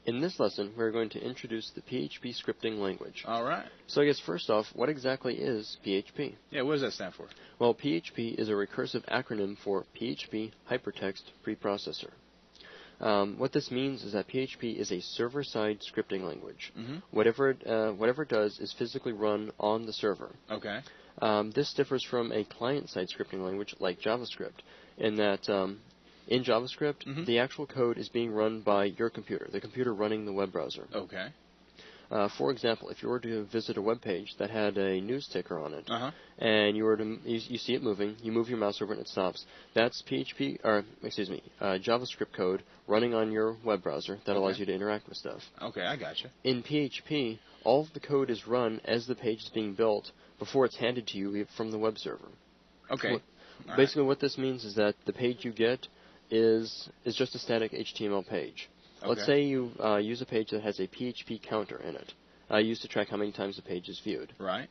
In this lesson, we're going to introduce the PHP scripting language. All right. So I guess first off, what exactly is PHP? Yeah, what does that stand for? Well, PHP is a recursive acronym for PHP Hypertext Preprocessor. What this means is that PHP is a server-side scripting language. Mm-hmm. Whatever it does is physically run on the server. Okay. This differs from a client-side scripting language like JavaScript, in that in JavaScript, Mm-hmm. the actual code is being run by your computer, the computer running the web browser. Okay. For example, if you were to visit a web page that had a news ticker on it, Uh-huh. and you see it moving, you move your mouse over and it stops. That's JavaScript code running on your web browser that allows you to interact with stuff. Okay, I gotcha. In PHP, all of the code is run as the page is being built before it's handed to you from the web server. Okay. Basically, what this means is that the page you get is just a static HTML page. Okay. Let's say you use a page that has a PHP counter in it, used to track how many times the page is viewed. Right.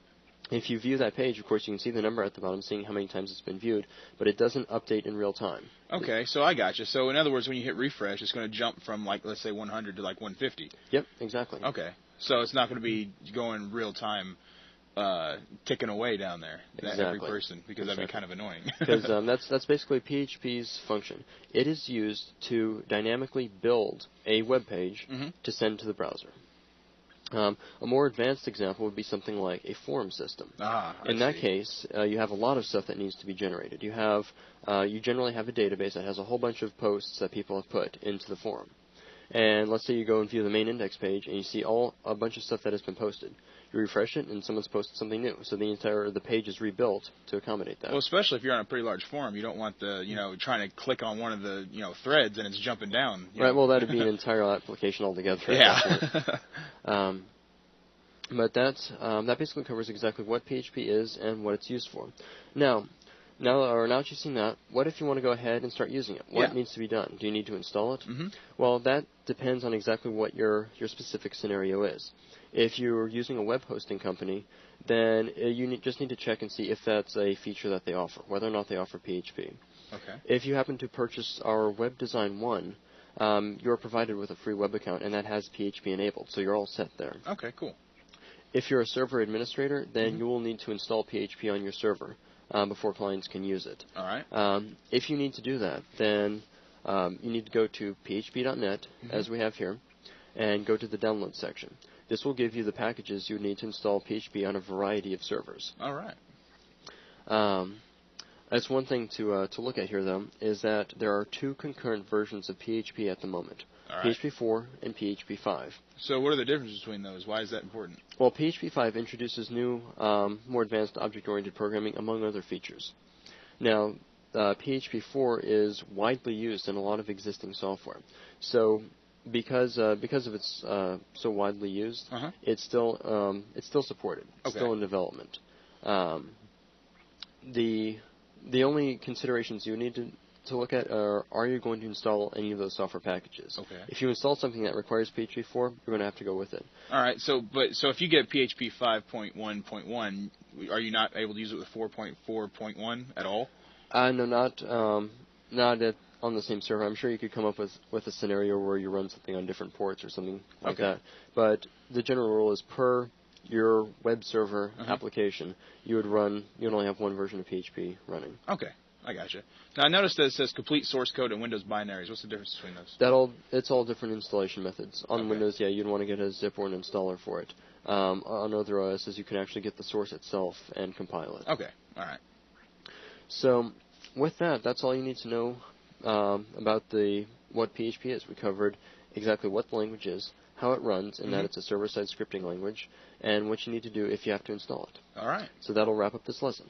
If you view that page, of course, you can see the number at the bottom, seeing how many times it's been viewed, but it doesn't update in real time. Okay, so I gotcha. So in other words, when you hit refresh, it's going to jump from, like, let's say 100 to, like, 150. Yep, exactly. Okay. So it's not going to be going real time, ticking away down there, every person, because that'd be kind of annoying. Because that's basically PHP's function. It is used to dynamically build a web page to send to the browser. A more advanced example would be something like a forum system. In that case, you have a lot of stuff that needs to be generated. You generally have a database that has a whole bunch of posts that people have put into the forum. And let's say you go and view the main index page, and you see a bunch of stuff that has been posted. You refresh it, and someone's posted something new. So the page is rebuilt to accommodate that. Well, especially if you're on a pretty large forum, you don't want trying to click on one of the, threads and it's jumping down. Right. Well, that'd be an entire application altogether. Yeah. But that basically covers exactly what PHP is and what it's used for. Now that you've seen that, what if you want to go ahead and start using it? What needs to be done? Do you need to install it? Mm-hmm. Well, that depends on exactly what your specific scenario is. If you're using a web hosting company, then you just need to check and see if that's a feature that they offer, whether or not they offer PHP. Okay. If you happen to purchase our Web Design 1, you're provided with a free web account, and that has PHP enabled, so you're all set there. Okay, cool. If you're a server administrator, then you will need to install PHP on your server before clients can use it. All right. If you need to do that, then you need to go to php.net, as we have here, and go to the download section. This will give you the packages you would need to install PHP on a variety of servers. All right. That's one thing to look at here, though, is that there are two concurrent versions of PHP at the moment, PHP 4 and PHP 5. So what are the differences between those? Why is that important? Well, PHP 5 introduces new, more advanced object-oriented programming, among other features. Now, PHP 4 is widely used in a lot of existing software. So because of its so widely used, it's still supported. It's still in development. The only considerations you need to look at are you going to install any of those software packages? Okay. If you install something that requires PHP 4, you're going to have to go with it. All right. So if you get PHP 5.1.1, are you not able to use it with 4.4.1 at all? No, not on the same server. I'm sure you could come up with a scenario where you run something on different ports or something like that. But the general rule is per your web server application, you would only have one version of PHP running. Okay, I gotcha. Now I noticed that it says complete source code and Windows binaries. What's the difference between those? It's all different installation methods. On Windows, you'd want to get a zip or an installer for it. On other OSs, you can actually get the source itself and compile it. Okay, all right. So with that's all you need to know about what PHP is. We covered exactly what the language is, how it runs, and that it's a server-side scripting language, and what you need to do if you have to install it. All right. So that'll wrap up this lesson.